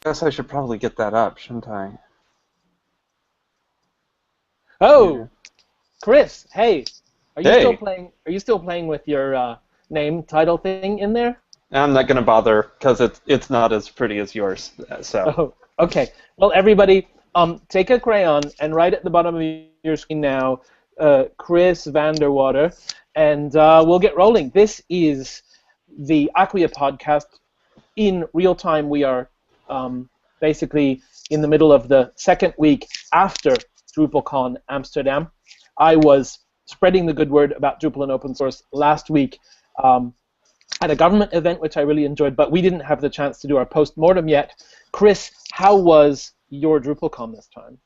guess I should probably get that up, shouldn't I? Yeah. Oh, Kris, hey, are you still Hey, playing? Are you still playing with your name title thing in there? I'm not gonna bother because it's not as pretty as yours. So Oh, okay. Well, everybody, take a crayon and write at the bottom of your screen now, Kris Vanderwater, and we'll get rolling. This is the Acquia podcast. In real time, we are basically in the middle of the second week after DrupalCon Amsterdam. I was spreading the good word about Drupal and open source last week at a government event, which I really enjoyed, but we didn't have the chance to do our post-mortem yet. Kris, how was your DrupalCon this time?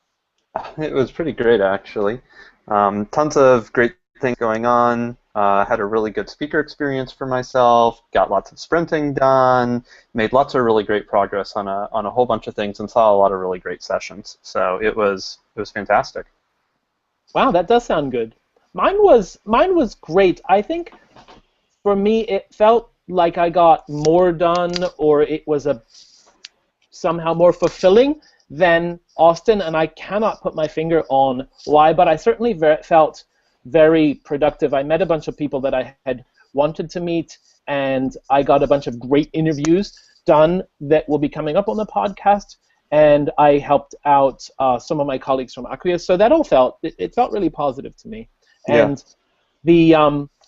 it was pretty great, actually. Tons of great things going on. Had a really good speaker experience for myself. Got lots of sprinting done. Made lots of really great progress on a whole bunch of things, and saw a lot of really great sessions. So it was fantastic. Wow, that does sound good. Mine was great. I think for me it felt like I got more done, or it was somehow more fulfilling than Austin, and I cannot put my finger on why, but I certainly felt very productive. I met a bunch of people that I had wanted to meet, and I got a bunch of great interviews done that will be coming up on the podcast, and I helped out some of my colleagues from Acquia, so that all it felt really positive to me. Yeah. And the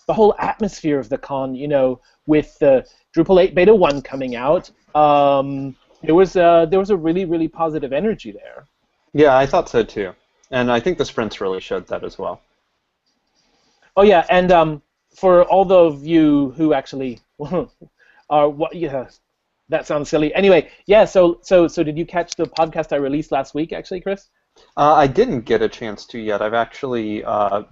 whole atmosphere of the con, with the Drupal 8 Beta 1 coming out, there was a really, really positive energy there. Yeah, I thought so too. And I think the sprints really showed that as well. Oh yeah, and for all of you who actually are that sounds silly. Anyway, yeah. So did you catch the podcast I released last week, actually, Kris? I didn't get a chance to yet. I've actually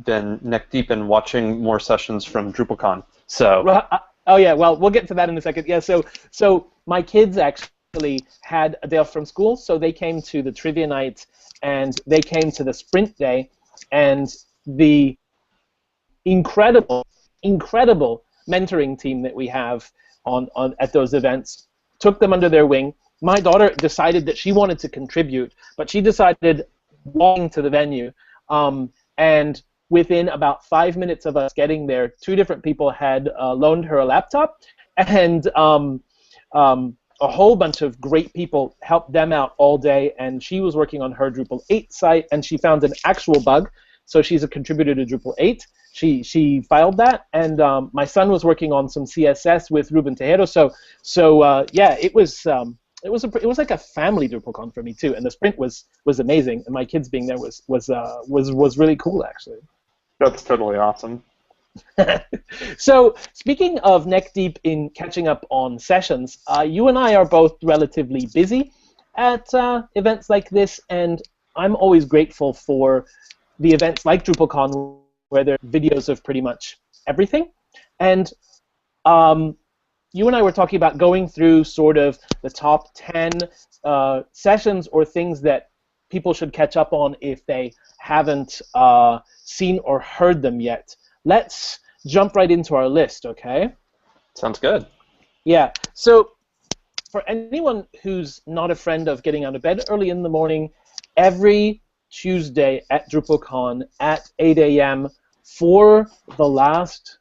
been neck deep in watching more sessions from DrupalCon. So Oh yeah. Well, we'll get to that in a second. Yeah. So my kids actually had a day off from school, so they came to the trivia night and they came to the sprint day, and the incredible mentoring team that we have on at those events took them under their wing. My daughter decided that she wanted to contribute, but she decided walking to the venue, and within about 5 minutes of us getting there, 2 different people had loaned her a laptop, and a whole bunch of great people helped them out all day, and she was working on her Drupal 8 site, and she found an actual bug, so she's a contributor to Drupal 8. She filed that, and my son was working on some CSS with Ruben Tejero. So yeah, it was like a family DrupalCon for me too, and the sprint was amazing, and my kids being there was really cool actually. that's totally awesome. So speaking of neck deep in catching up on sessions, you and I are both relatively busy at events like this, and I'm always grateful for the events like DrupalCon, where there are videos of pretty much everything. And you and I were talking about going through sort of the top 10 sessions or things that people should catch up on if they haven't seen or heard them yet. Let's jump right into our list, okay? Sounds good. Yeah, so for anyone who's not a friend of getting out of bed early in the morning, every Tuesday at DrupalCon at 8 a.m. for the last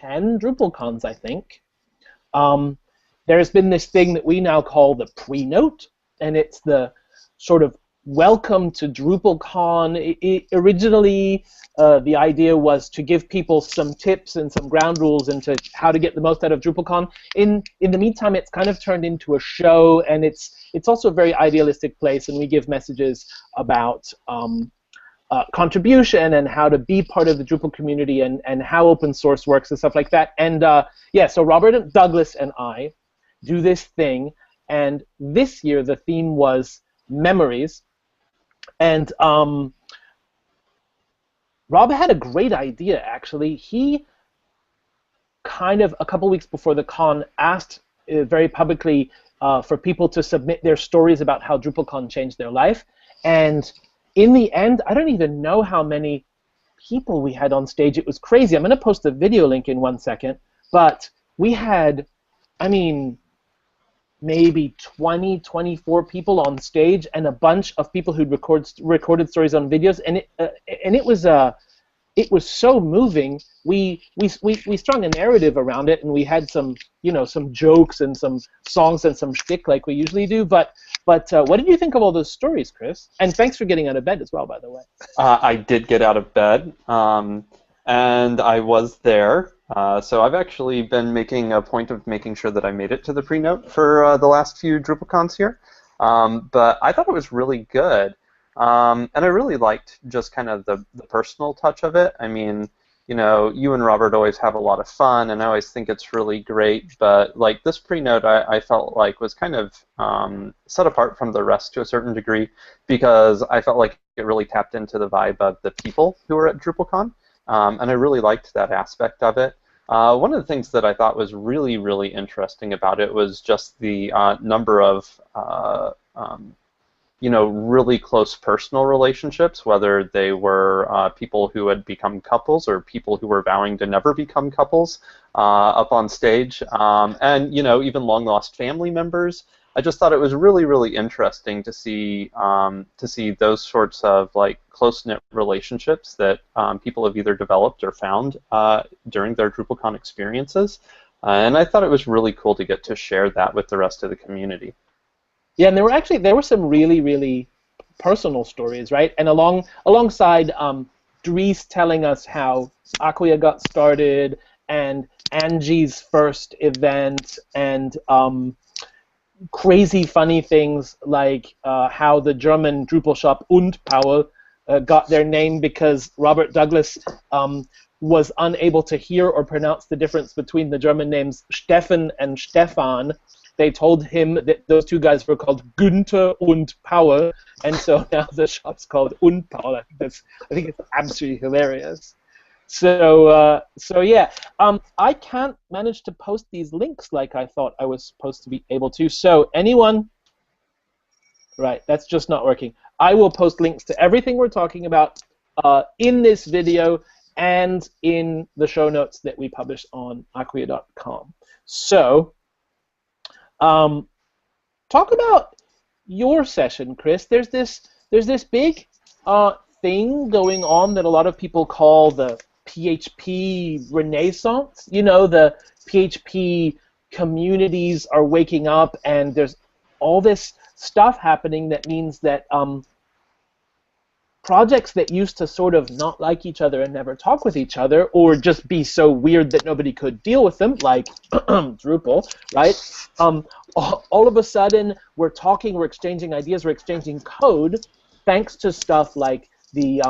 10 DrupalCons, I think. There's been this thing that we now call the pre-note, and it's the sort of welcome to DrupalCon. Originally, the idea was to give people some tips and some ground rules into how to get the most out of DrupalCon. In the meantime, it's kind of turned into a show, and it's also a very idealistic place, and we give messages about contribution and how to be part of the Drupal community and how open source works and stuff like that. And yeah, so Robert and Douglas and I do this thing, and this year the theme was memories. And Rob had a great idea, actually. He kind of, a couple weeks before the con, asked very publicly for people to submit their stories about how DrupalCon changed their life. And in the end, I don't even know how many people we had on stage. It was crazy. I'm going to post the video link in 1 second. But we had, I mean, maybe 20, 24 people on stage, and a bunch of people who'd recorded stories on videos, and it was so moving. We strung a narrative around it, and we had some some jokes and some songs and some shtick like we usually do. But what did you think of all those stories, Kris? And thanks for getting out of bed as well, by the way. I did get out of bed, and I was there. So I've actually been making a point of making sure that I made it to the pre-note for the last few DrupalCons here. But I thought it was really good. And I really liked just kind of the personal touch of it. I mean, you and Robert always have a lot of fun, and I always think it's really great. But like this pre-note, I felt like was kind of set apart from the rest to a certain degree, because I felt like it really tapped into the vibe of the people who were at DrupalCon, and I really liked that aspect of it. One of the things that I thought was really, really interesting about it was just the number of really close personal relationships, whether they were people who had become couples or people who were vowing to never become couples up on stage, and even long-lost family members. I just thought it was really, really interesting to see those sorts of like close-knit relationships that people have either developed or found during their DrupalCon experiences, and I thought it was really cool to get to share that with the rest of the community. Yeah, and there were some really, really personal stories, right? And alongside Dries telling us how Acquia got started, and Angie's first event, and crazy funny things like how the German Drupal shop Und Paul got their name because Robert Douglas was unable to hear or pronounce the difference between the German names Steffen and Stefan. They told him that those two guys were called Günther und Paul, and so now the shop's called Und Paul. I think it's absolutely hilarious. So yeah, I can't manage to post these links like I thought I was supposed to be able to. So anyone, right? That's just not working. I will post links to everything we're talking about in this video and in the show notes that we publish on acquia.com. So. Talk about your session, Kris. There's this big thing going on that a lot of people call the PHP Renaissance. The PHP communities are waking up, and there's all this stuff happening that means that projects that used to sort of not like each other and never talk with each other, or just be so weird that nobody could deal with them, like Drupal, right? All of a sudden, we're talking, we're exchanging ideas, we're exchanging code, thanks to stuff like the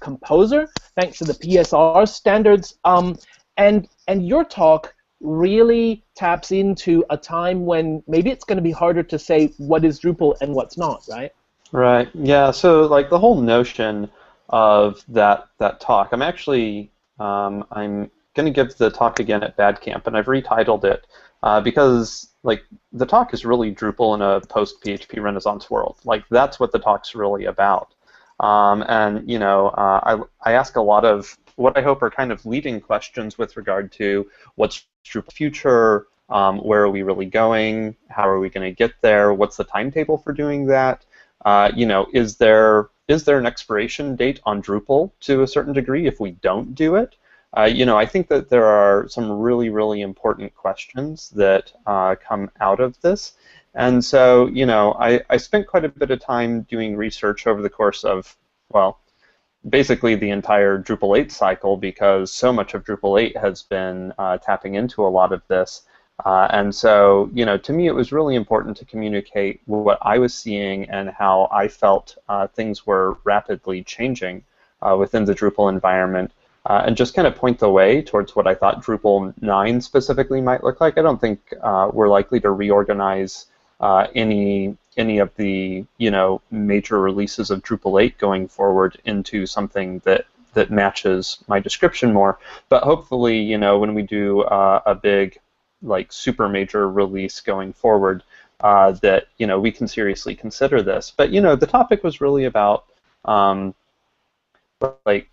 Composer, thanks to the PSR standards, and your talk really taps into a time when maybe it's going to be harder to say what is Drupal and what's not, right? Right. Yeah. So, like the whole notion of that talk, I'm actually I'm going to give the talk again at Badcamp, and I've retitled it because like the talk is really Drupal in a post-PHP Renaissance world. Like that's what the talk's really about. And I ask a lot of what I hope are kind of leading questions with regard to what's Drupal's future, where are we really going, how are we going to get there, what's the timetable for doing that. Is there an expiration date on Drupal to a certain degree if we don't do it? I think that there are some really, really important questions that come out of this. And so, I spent quite a bit of time doing research over the course of, well, basically the entire Drupal 8 cycle, because so much of Drupal 8 has been tapping into a lot of this. And so, to me it was really important to communicate what I was seeing and how I felt things were rapidly changing within the Drupal environment, and just kind of point the way towards what I thought Drupal 9 specifically might look like. I don't think we're likely to reorganize any of the major releases of Drupal 8 going forward into something that matches my description more. But hopefully, when we do a big like super major release going forward, that we can seriously consider this. But the topic was really about like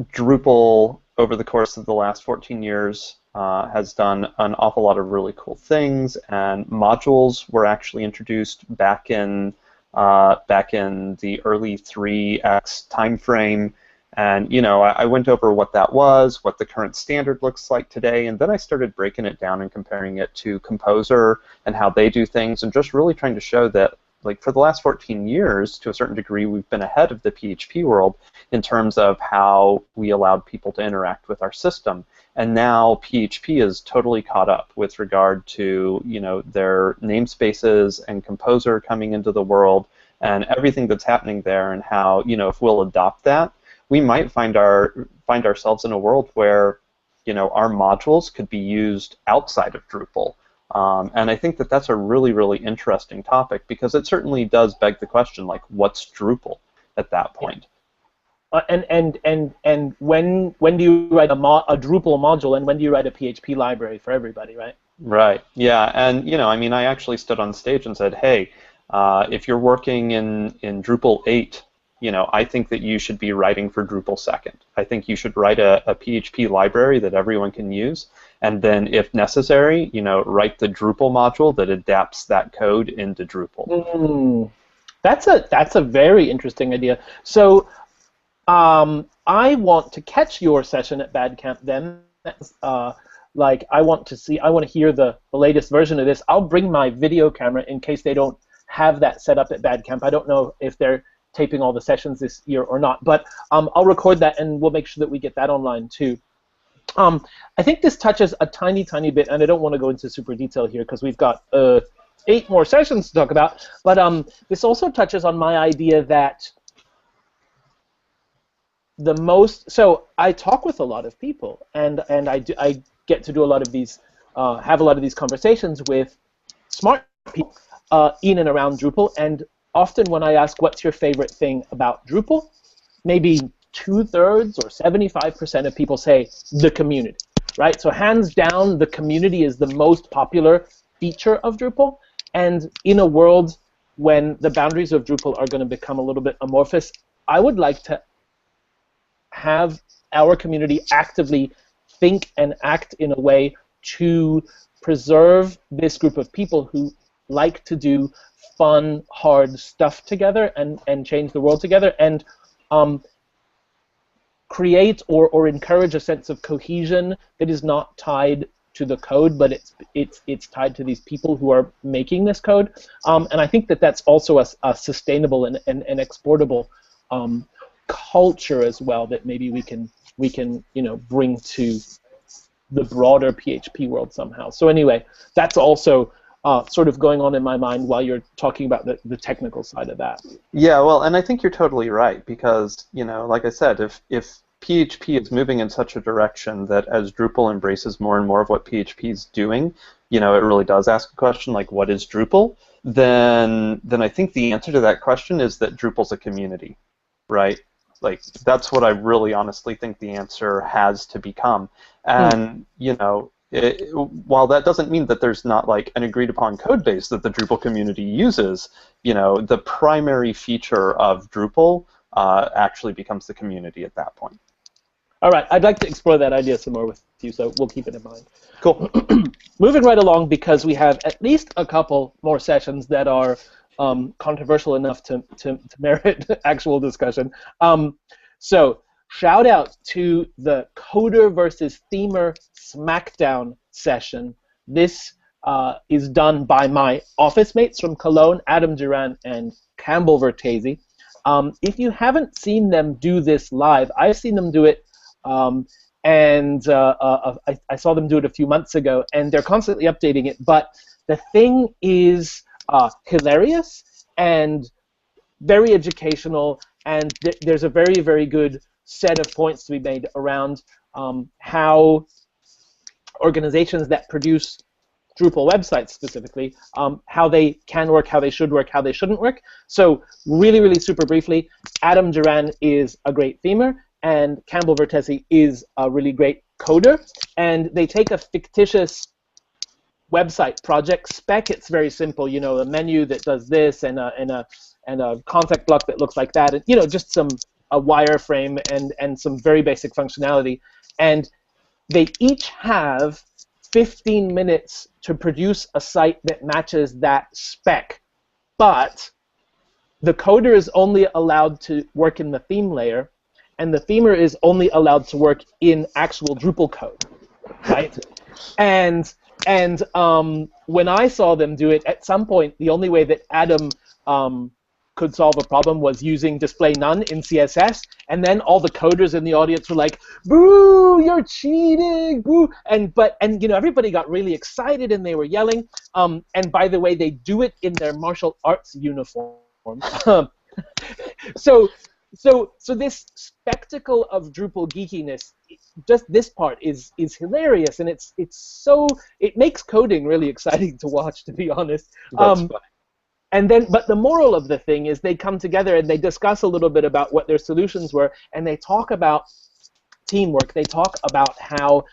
Drupal over the course of the last 14 years has done an awful lot of really cool things, and modules were actually introduced back in the early 3x timeframe. And I went over what that was, what the current standard looks like today, and then I started breaking it down and comparing it to Composer and how they do things, and just really trying to show that, like, for the last 14 years, to a certain degree, we've been ahead of the PHP world in terms of how we allowed people to interact with our system. And now PHP is totally caught up with regard to their namespaces and Composer coming into the world and everything that's happening there, and how if we'll adopt that, we might find ourselves in a world where our modules could be used outside of Drupal. And I think that that's a really, really interesting topic, because it certainly does beg the question, like, what's Drupal at that point? And when do you write a Drupal module, and when do you write a PHP library for everybody, right? Right. Yeah. And I actually stood on stage and said, hey, if you're working in Drupal 8, I think that you should be writing for Drupal 2nd. I think you should write a PHP library that everyone can use, and then, if necessary, write the Drupal module that adapts that code into Drupal. That's a very interesting idea. So, I want to catch your session at Badcamp then. I want to hear the latest version of this. I'll bring my video camera in case they don't have that set up at Badcamp. I don't know if they're taping all the sessions this year or not, but I'll record that, and we'll make sure that we get that online too. I think this touches a tiny bit, and I don't want to go into super detail here because we've got 8 more sessions to talk about, but this also touches on my idea that so I talk with a lot of people, and I get to do a lot of these, have a lot of these conversations with smart people in and around Drupal, and often when I ask what's your favorite thing about Drupal, maybe 2/3 or 75% of people say the community, right? So hands down, the community is the most popular feature of Drupal, and in a world when the boundaries of Drupal are going to become a little bit amorphous, I would like to have our community actively think and act in a way to preserve this group of people who like to do fun, hard stuff together and change the world together, and create or encourage a sense of cohesion that is not tied to the code, but it's tied to these people who are making this code. And I think that that's also a sustainable and exportable culture as well, that maybe we can bring to the broader PHP world somehow. So anyway, that's also sort of going on in my mind while you're talking about the technical side of that. Yeah, well, and I think you're totally right, because, like I said, if PHP is moving in such a direction that as Drupal embraces more and more of what PHP is doing, it really does ask a question like, what is Drupal? Then I think the answer to that question is that Drupal's a community, right? Like, that's what I really honestly think the answer has to become. And, while that doesn't mean that there's not like an agreed upon code base that the Drupal community uses, the primary feature of Drupal actually becomes the community at that point. All right, I'd like to explore that idea some more with you, so we'll keep it in mind. Cool. Moving right along, because we have at least a couple more sessions that are controversial enough to merit actual discussion. So shout out to the Coder versus Themer Smackdown session. This is done by my office mates from Cologne, Adam Duran and Campbell Vertesi. If you haven't seen them do this live, I've seen them do it, and I saw them do it a few months ago, and they're constantly updating it. But the thing is hilarious and very educational, and there's a very, very good set of points to be made around how organizations that produce Drupal websites specifically, how they can work, how they should work, how they shouldn't work. So really, really super briefly, Adam Duran is a great themer, and Campbell Vertesi is a really great coder, and they take a fictitious website project spec. It's very simple, a menu that does this, and a contact block that looks like that, and just a wireframe and some very basic functionality. And they each have 15 minutes to produce a site that matches that spec, but the coder is only allowed to work in the theme layer, and the themer is only allowed to work in actual Drupal code, right? And when I saw them do it, at some point, the only way that Adam could solve a problem was using display none in CSS, and then all the coders in the audience were like, "Boo! You're cheating! Boo!" And everybody got really excited and they were yelling. And by the way, they do it in their martial arts uniform. So this spectacle of Drupal geekiness, just this part is hilarious, and it makes coding really exciting to watch, to be honest. That's funny. But the moral of the thing is they come together and they discuss a little bit about what their solutions were, and they talk about teamwork. They talk about how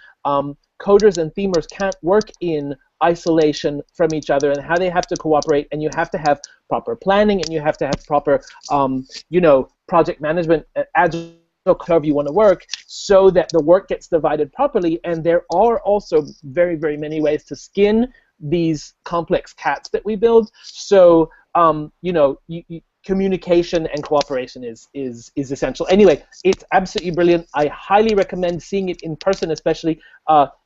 coders and themers can't work in isolation from each other, and how they have to cooperate, and you have to have proper planning, and you have to have proper, project management, agile, however you want to work, so that the work gets divided properly. And there are also very, very many ways to skin these complex cats that we build. So, communication and cooperation is essential. Anyway, it's absolutely brilliant. I highly recommend seeing it in person, especially.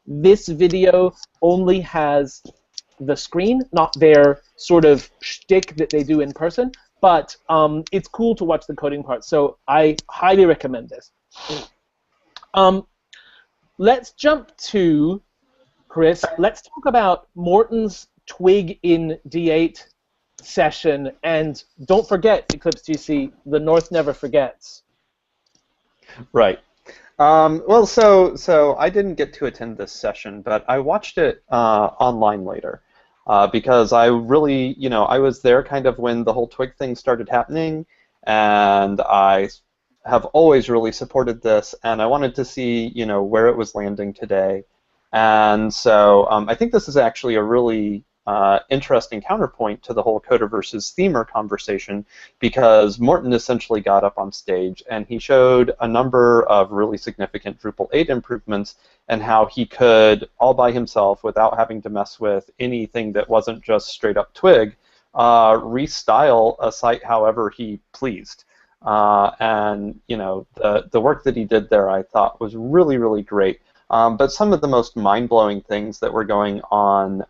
This video only has the screen, not their sort of shtick that they do in person, but it's cool to watch the coding part. So I highly recommend this. Let's jump to Kris. Let's talk about Morten's Twig in D8 session, and don't forget, Eclipse GC, the North never forgets. Right. Well, so I didn't get to attend this session, but I watched it online later because I really, I was there kind of when the whole Twig thing started happening, and I have always really supported this, and I wanted to see, where it was landing today. And so I think this is actually a really interesting counterpoint to the whole coder versus themer conversation, because Morten essentially got up on stage and he showed a number of really significant Drupal 8 improvements and how he could, all by himself, without having to mess with anything that wasn't just straight up Twig, restyle a site however he pleased. And the work that he did there, I thought, was really, really great. But some of the most mind-blowing things that were going on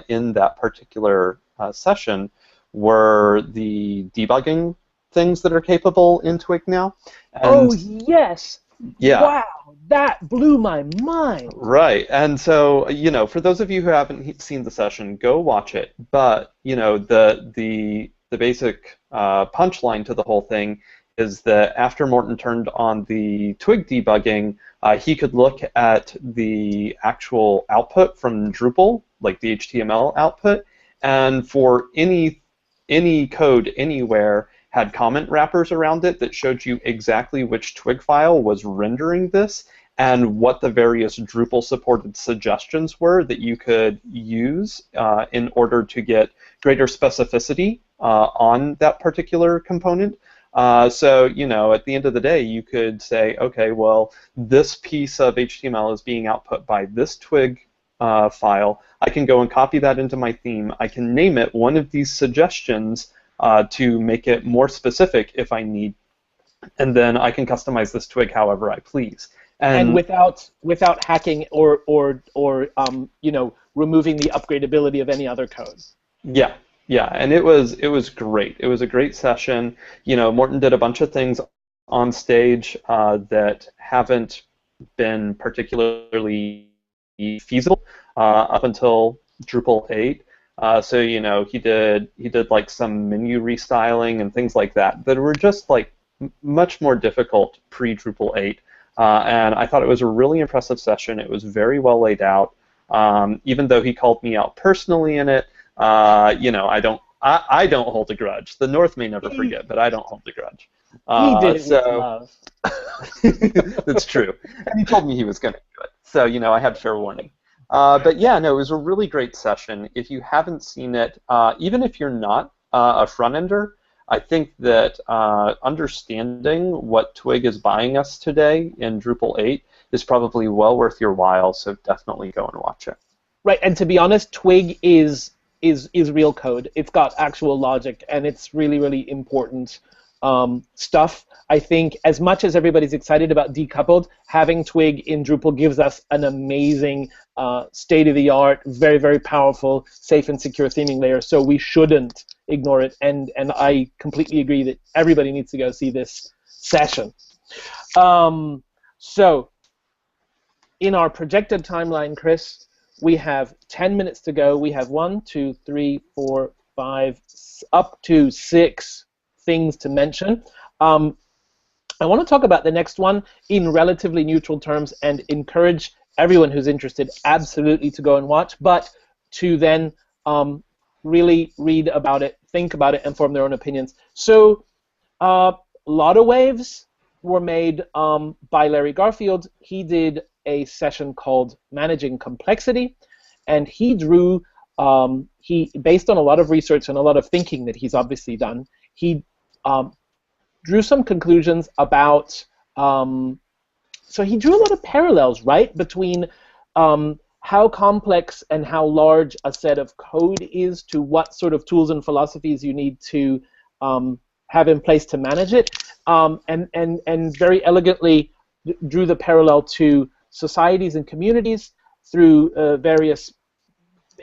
in that particular session were the debugging things that are capable in Twig now. And, yes! Yeah. Wow, that blew my mind! Right, and so, for those of you who haven't seen the session, go watch it. But, the basic punchline to the whole thing is that after Morten turned on the Twig debugging, he could look at the actual output from Drupal, like the HTML output, and for any code anywhere had comment wrappers around it that showed you exactly which Twig file was rendering this and what the various Drupal-supported suggestions were that you could use in order to get greater specificity on that particular component. So, at the end of the day, you could say, okay, well, this piece of HTML is being output by this Twig file. I can go and copy that into my theme. I can name it one of these suggestions to make it more specific if I need, and then I can customize this Twig however I please. And without hacking or removing the upgradability of any other code. Yeah. Yeah, and it was great. It was a great session. Morten did a bunch of things on stage that haven't been particularly feasible up until Drupal 8. So he did like some menu restyling and things like that were just like much more difficult pre-Drupal 8. And I thought it was a really impressive session. It was very well laid out. Even though he called me out personally in it. I don't hold a grudge. The North may never forget, but I don't hold a grudge. He did it with love. That's true. And he told me he was going to do it. So, I had fair warning. But yeah, no, it was a really great session. If you haven't seen it, even if you're not a front-ender, I think that understanding what Twig is buying us today in Drupal 8 is probably well worth your while, so definitely go and watch it. Right, and to be honest, Twig is real code. It's got actual logic, and it's really, really important stuff. I think as much as everybody's excited about decoupled, having Twig in Drupal gives us an amazing state-of-the-art, very, very powerful, safe and secure theming layer, so we shouldn't ignore it, and I completely agree that everybody needs to go see this session. So, in our projected timeline, Kris, we have 10 minutes to go. We have 1, 2, 3, 4, 5, up to 6 things to mention. I want to talk about the next one in relatively neutral terms and encourage everyone who's interested absolutely to go and watch, but to then really read about it, think about it, and form their own opinions. So a lot of waves were made by Larry Garfield. He did a session called Managing Complexity, and he drew, based on a lot of research and a lot of thinking that he's obviously done, he drew some conclusions about, so he drew a lot of parallels, right, between how complex and how large a set of code is to what sort of tools and philosophies you need to have in place to manage it, and very elegantly drew the parallel to societies and communities through various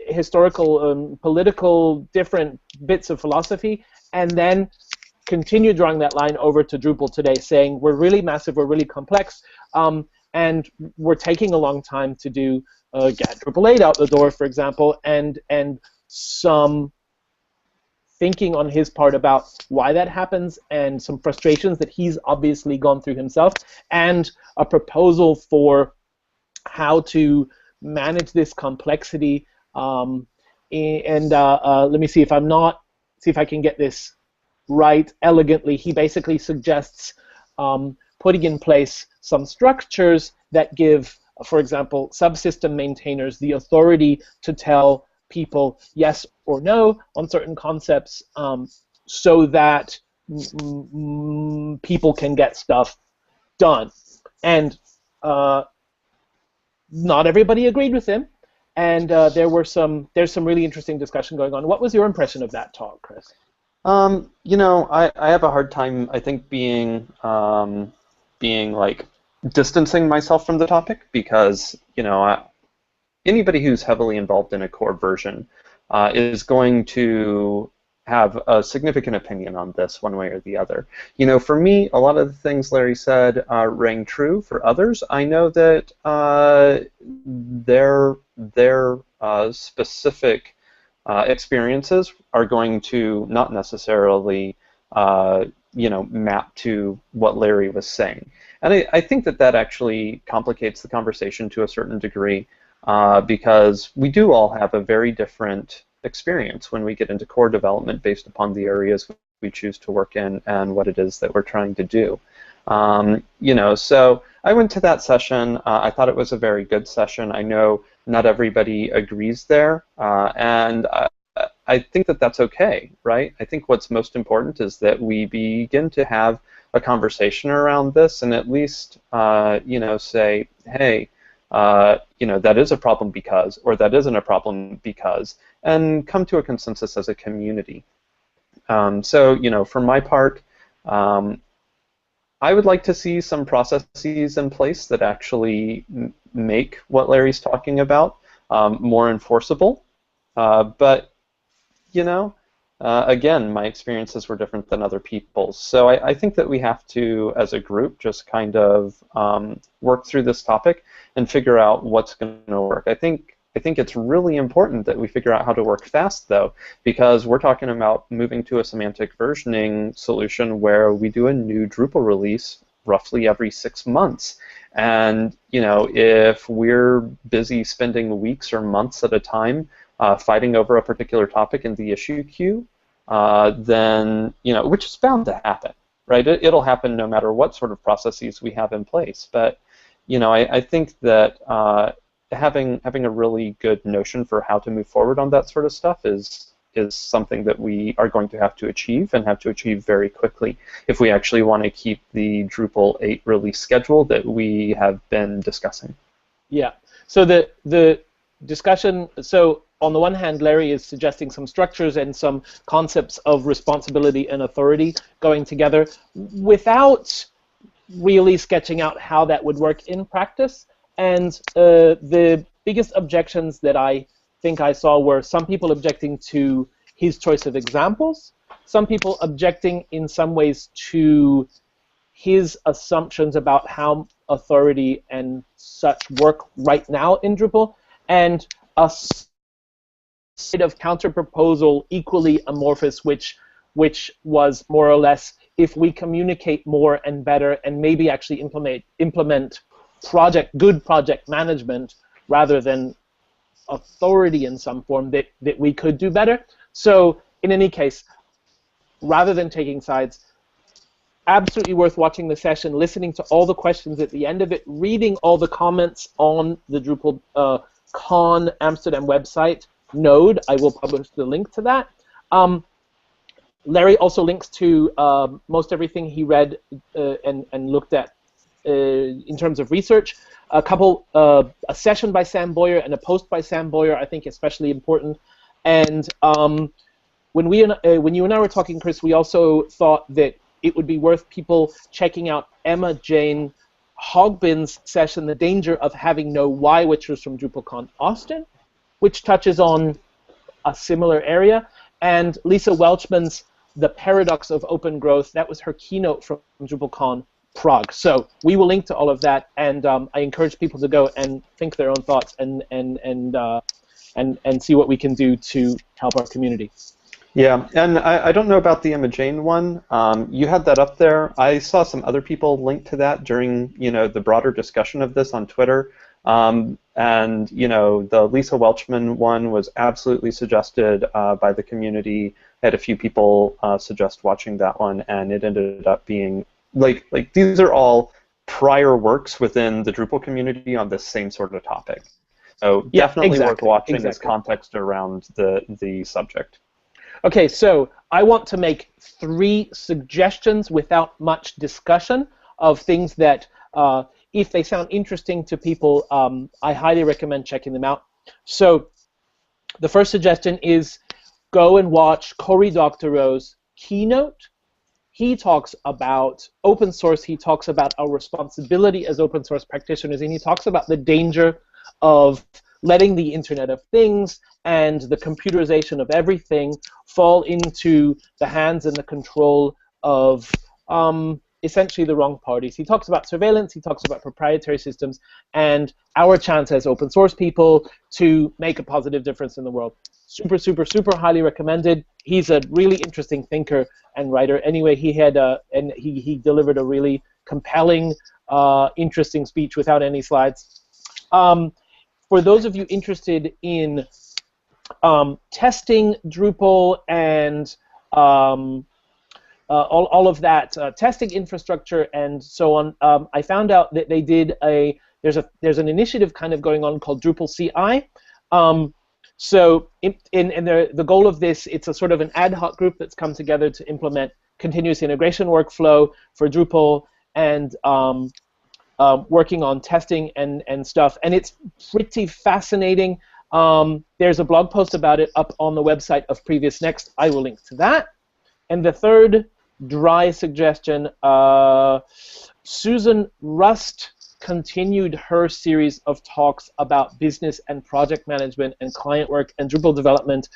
historical, political, different bits of philosophy, and then continue drawing that line over to Drupal today, saying we're really massive, we're really complex, and we're taking a long time to do get Drupal 8 out the door, for example, and some thinking on his part about why that happens, and some frustrations that he's obviously gone through himself, and a proposal for how to manage this complexity. Let me see if I can get this right elegantly. He basically suggests putting in place some structures that give, for example, subsystem maintainers the authority to tell people yes or no on certain concepts, so that people can get stuff done. And not everybody agreed with him, and there's some really interesting discussion going on. What was your impression of that talk, Kris? You know, I have a hard time, I think, being like distancing myself from the topic, because, you know, anybody who's heavily involved in a core version is going to have a significant opinion on this one way or the other. You know, for me, a lot of the things Larry said rang true. For others, I know that their specific experiences are going to not necessarily, you know, map to what Larry was saying. And I think that actually complicates the conversation to a certain degree, because we do all have a very different experience when we get into core development based upon the areas we choose to work in and what it is that we're trying to do. You know, so I went to that session. I thought it was a very good session. I know not everybody agrees there, and I think that that's okay, right? I think what's most important is that we begin to have a conversation around this, and at least, you know, say, hey, you know, that is a problem because, or that isn't a problem because, and come to a consensus as a community. So, you know, for my part, I would like to see some processes in place that actually make what Larry's talking about more enforceable. But, you know, again, my experiences were different than other people's. So I think that we have to, as a group, just kind of work through this topic and figure out what's going to work. I think it's really important that we figure out how to work fast, though, because we're talking about moving to a semantic versioning solution where we do a new Drupal release roughly every 6 months. And, you know, if we're busy spending weeks or months at a time fighting over a particular topic in the issue queue, then, you know, which is bound to happen, right? It'll happen no matter what sort of processes we have in place. But, you know, I think that having a really good notion for how to move forward on that sort of stuff is is something that we are going to have to achieve and have to achieve very quickly if we actually want to keep the Drupal 8 release schedule that we have been discussing. Yeah. So the discussion, so on the one hand, Larry is suggesting some structures and some concepts of responsibility and authority going together without really sketching out how that would work in practice. And the biggest objections that I think I saw were some people objecting to his choice of examples, some people objecting in some ways to his assumptions about how authority and such work right now in Drupal, and a sort of counter-proposal equally amorphous, which was more or less, if we communicate more and better and maybe actually implement good project management rather than authority in some form, that we could do better. So in any case, rather than taking sides, absolutely worth watching the session, listening to all the questions at the end of it, reading all the comments on the DrupalCon Amsterdam website node. I will publish the link to that. Larry also links to most everything he read and looked at in terms of research. A session by Sam Boyer and a post by Sam Boyer, I think, especially important. And when you and I were talking, Kris, we also thought that it would be worth people checking out Emma Jane Hogbin's session, The Danger of Having No Why, which was from DrupalCon Austin, which touches on a similar area, and Lisa Welchman's The Paradox of Open Growth. That was her keynote from DrupalCon Prague. So we will link to all of that, and I encourage people to go and think their own thoughts and see what we can do to help our community. Yeah, and I don't know about the Emma Jane one. You had that up there. I saw some other people link to that during the broader discussion of this on Twitter. And the Lisa Welchman one was absolutely suggested by the community. I had a few people suggest watching that one, and it ended up being like these are all prior works within the Drupal community on this same sort of topic. So yeah, definitely exactly, worth watching exactly. as context around the subject. Okay, so I want to make 3 suggestions without much discussion of things that, if they sound interesting to people, I highly recommend checking them out. So the first suggestion is go and watch Cory Doctorow's keynote. He talks about open source. He talks about our responsibility as open source practitioners, and he talks about the danger of letting the Internet of Things and the computerization of everything fall into the hands and the control of essentially the wrong parties. He talks about surveillance, he talks about proprietary systems, and our chance as open source people to make a positive difference in the world. Super, super, super highly recommended. He's a really interesting thinker and writer. Anyway, he had and he delivered a really compelling, interesting speech without any slides. For those of you interested in testing Drupal and all of that testing infrastructure and so on, I found out that they did there's an initiative kind of going on called Drupal CI. So the goal of this, it's a sort of an ad hoc group that's come together to implement continuous integration workflow for Drupal and working on testing and stuff, and it's pretty fascinating. There's a blog post about it up on the website of Previous Next. I will link to that. And the third dry suggestion, Susan Rust continued her series of talks about business and project management and client work and Drupal development,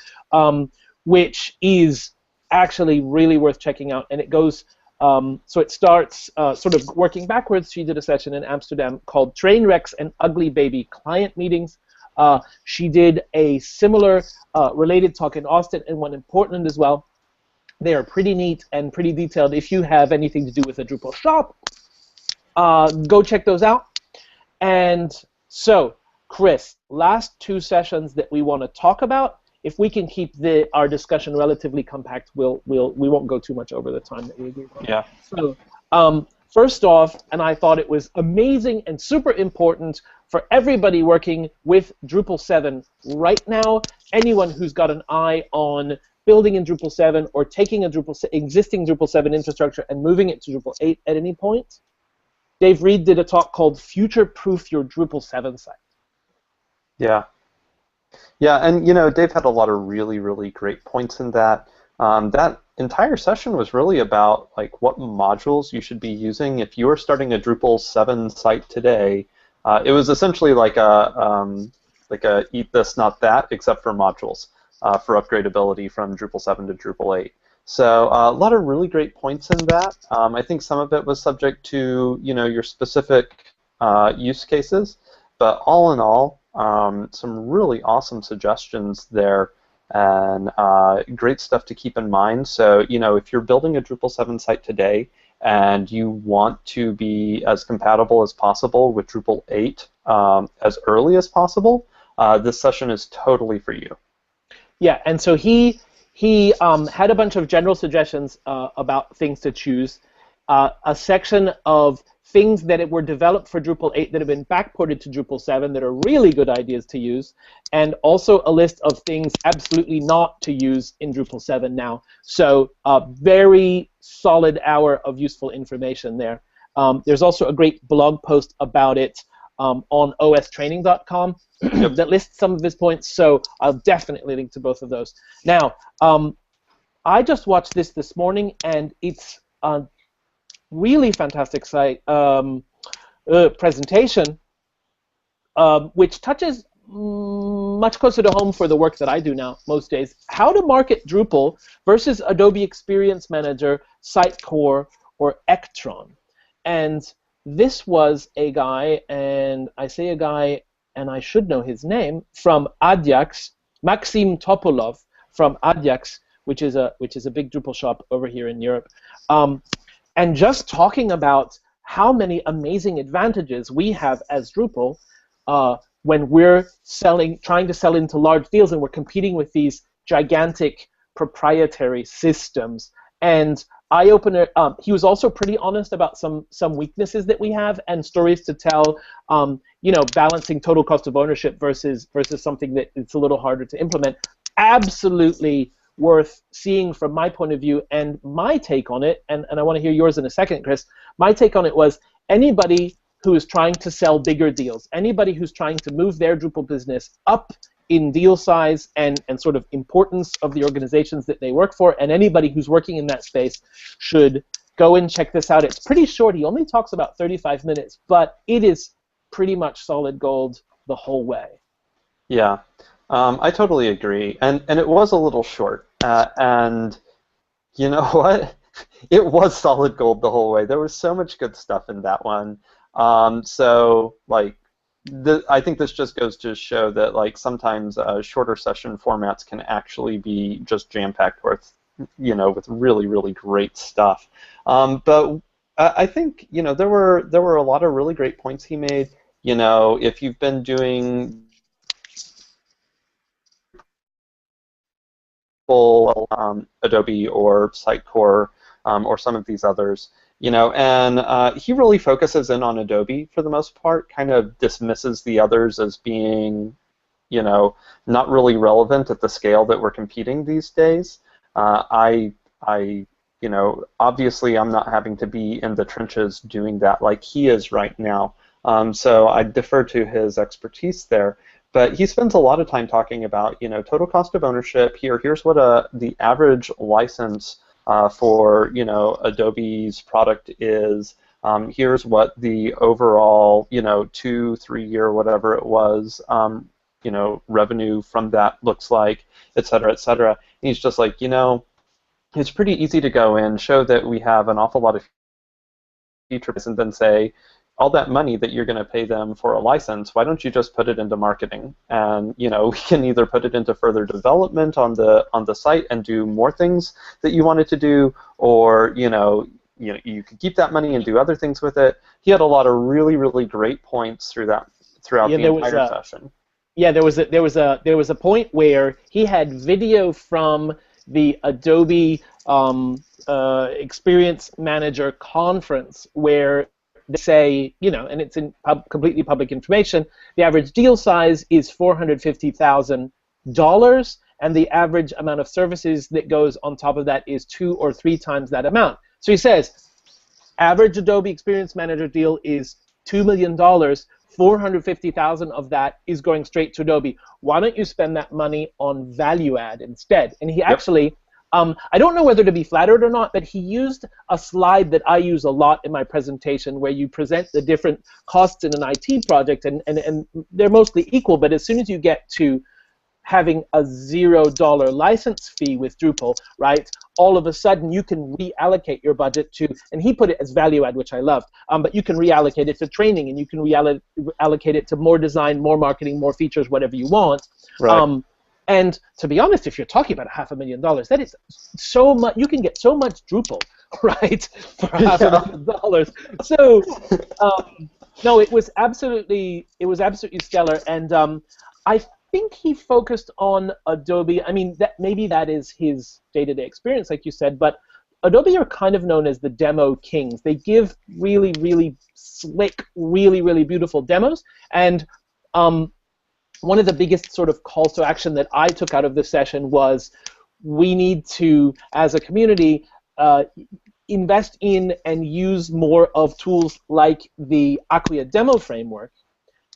which is actually really worth checking out. And it goes so it starts sort of working backwards. She did a session in Amsterdam called Train Wrecks and Ugly Baby Client Meetings. She did a similar related talk in Austin and one in Portland as well. They are pretty neat and pretty detailed. If you have anything to do with a Drupal shop, go check those out. And so, Kris, last 2 sessions that we want to talk about. If we can keep our discussion relatively compact, we won't go too much over the time that we agreed on. Yeah. So, first off, and I thought it was amazing and super important for everybody working with Drupal 7 right now, anyone who's got an eye on building in Drupal 7 or taking a existing Drupal 7 infrastructure and moving it to Drupal 8 at any point, Dave Reed did a talk called Future-Proof Your Drupal 7 Site. Yeah. Yeah, and Dave had a lot of really, really great points in that. That entire session was really about like what modules you should be using if you are starting a Drupal 7 site today. It was essentially like a eat this, not that, except for modules for upgradability from Drupal 7 to Drupal 8. So a lot of really great points in that. I think some of it was subject to your specific use cases, but all in all, some really awesome suggestions there, and great stuff to keep in mind. So if you're building a Drupal 7 site today and you want to be as compatible as possible with Drupal 8 as early as possible, this session is totally for you. Yeah, and so he had a bunch of general suggestions about things to choose, a section of things that were developed for Drupal 8 that have been backported to Drupal 7 that are really good ideas to use, and also a list of things absolutely not to use in Drupal 7 now. So a very solid hour of useful information there. There's also a great blog post about it on ostraining.com that lists some of his points, so I'll definitely link to both of those. Now, I just watched this morning, and it's a really fantastic site presentation, which touches much closer to home for the work that I do now most days. How to market Drupal versus Adobe Experience Manager, Sitecore, or Ectron. And this was a guy, and I say a guy, and I should know his name, from Ajax, Maxim Topolov from Ajax, which is a big Drupal shop over here in Europe. And just talking about how many amazing advantages we have as Drupal when we're trying to sell into large deals and we're competing with these gigantic proprietary systems. And eye-opener. He was also pretty honest about some weaknesses that we have and stories to tell. Balancing total cost of ownership versus something that it's a little harder to implement. Absolutely worth seeing from my point of view, and my take on it, and I want to hear yours in a second, Kris. My take on it was anybody who is trying to sell bigger deals, anybody who's trying to move their Drupal business up in deal size and sort of importance of the organizations that they work for, and anybody who's working in that space should go and check this out. It's pretty short. He only talks about 35 minutes, but it is pretty much solid gold the whole way. Yeah. I totally agree, and it was a little short, and you know what? It was solid gold the whole way. There was so much good stuff in that one. I think this just goes to show that sometimes shorter session formats can actually be just jam-packed with really, really great stuff. But I think there were a lot of really great points he made. If you've been doing Adobe or Sitecore or some of these others, and he really focuses in on Adobe for the most part, kind of dismisses the others as being, not really relevant at the scale that we're competing these days. Obviously I'm not having to be in the trenches doing that like he is right now, so I defer to his expertise there. But he spends a lot of time talking about, total cost of ownership. Here's what the average license for, Adobe's product is. Here's what the overall, 2-3 year, whatever it was, revenue from that looks like, et cetera, et cetera. And he's just like, it's pretty easy to go in, show that we have an awful lot of features, and then say, all that money that you're going to pay them for a license, why don't you just put it into marketing? And we can either put it into further development on the site and do more things that you wanted to do, or you could keep that money and do other things with it. He had a lot of really, really great points throughout the entire session. Yeah, there was a point where he had video from the Adobe Experience Manager conference where they say, and it's in completely public information, the average deal size is $450,000, and the average amount of services that goes on top of that is 2 or 3 times that amount. So he says, average Adobe Experience Manager deal is $2 million. 450,000 of that is going straight to Adobe. Why don't you spend that money on value add instead? And he actually, I don't know whether to be flattered or not, but he used a slide that I use a lot in my presentation where you present the different costs in an IT project, and they're mostly equal, but as soon as you get to having a $0 license fee with Drupal, right, all of a sudden you can reallocate your budget to, and he put it as value add, which I loved, but you can reallocate it to training, and you can reallocate it to more design, more marketing, more features, whatever you want. Right. And to be honest, if you're talking about $500,000, that is so much. You can get so much Drupal, right, for $500,000. So, no, it was absolutely stellar, and I think he focused on Adobe. I mean, maybe that is his day-to-day experience, like you said, but Adobe are kind of known as the demo kings. They give really, really slick, really, really beautiful demos, and one of the biggest sort of calls to action that I took out of this session was we need to, as a community, invest in and use more of tools like the Acquia demo framework.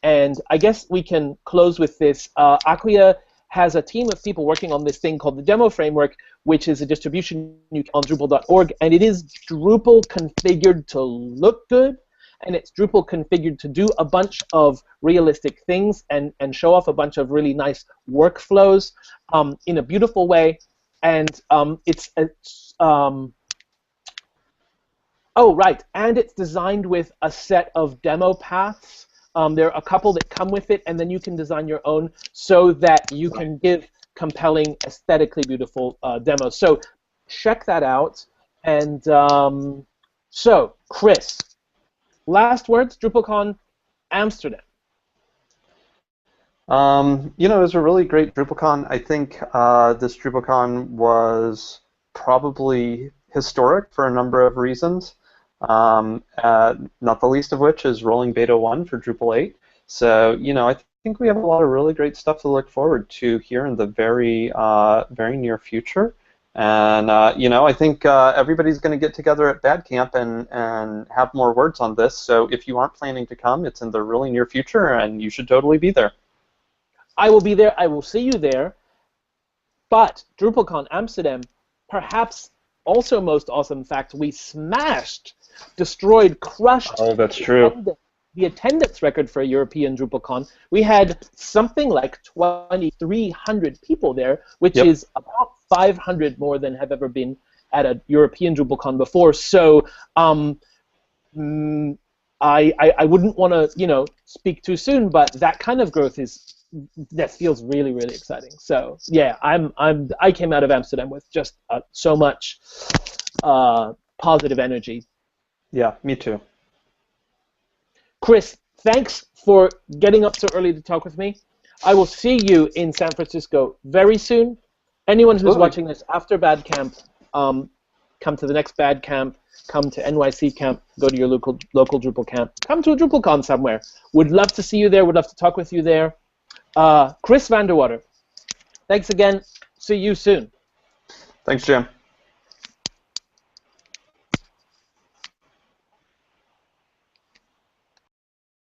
And I guess we can close with this. Acquia has a team of people working on this thing called the demo framework, which is a distribution on Drupal.org, and it is Drupal configured to look good, and it's Drupal configured to do a bunch of realistic things and show off a bunch of really nice workflows in a beautiful way. And it's designed with a set of demo paths. There are a couple that come with it, and then you can design your own so that you can give compelling, aesthetically beautiful demos. So check that out. And so, Kris, last words, DrupalCon Amsterdam. You know, it was a really great DrupalCon. I think this DrupalCon was probably historic for a number of reasons. Not the least of which is rolling beta 1 for Drupal 8. So, you know, I think we have a lot of really great stuff to look forward to here in the very, very near future. And, you know, I think everybody's going to get together at Bad Camp and have more words on this. So if you aren't planning to come, it's in the really near future, and you should totally be there. I will be there. I will see you there. But DrupalCon Amsterdam, perhaps also most awesome fact, we smashed, destroyed, crushed. Oh, that's true. The attendance record for a European DrupalCon. We had something like 2,300 people there, which is about 500 more than have ever been at a European DrupalCon before. So I wouldn't want to, you know, speak too soon, but that kind of growth that feels really, really exciting. So yeah, I came out of Amsterdam with just so much positive energy. Yeah, me too. Kris, thanks for getting up so early to talk with me. I will see you in San Francisco very soon. Anyone who's watching this after Bad Camp, come to the next Bad Camp, come to NYC Camp, go to your local Drupal camp, come to a DrupalCon somewhere. Would love to see you there, would love to talk with you there. Kris Vanderwater, thanks again. See you soon. Thanks, Jim.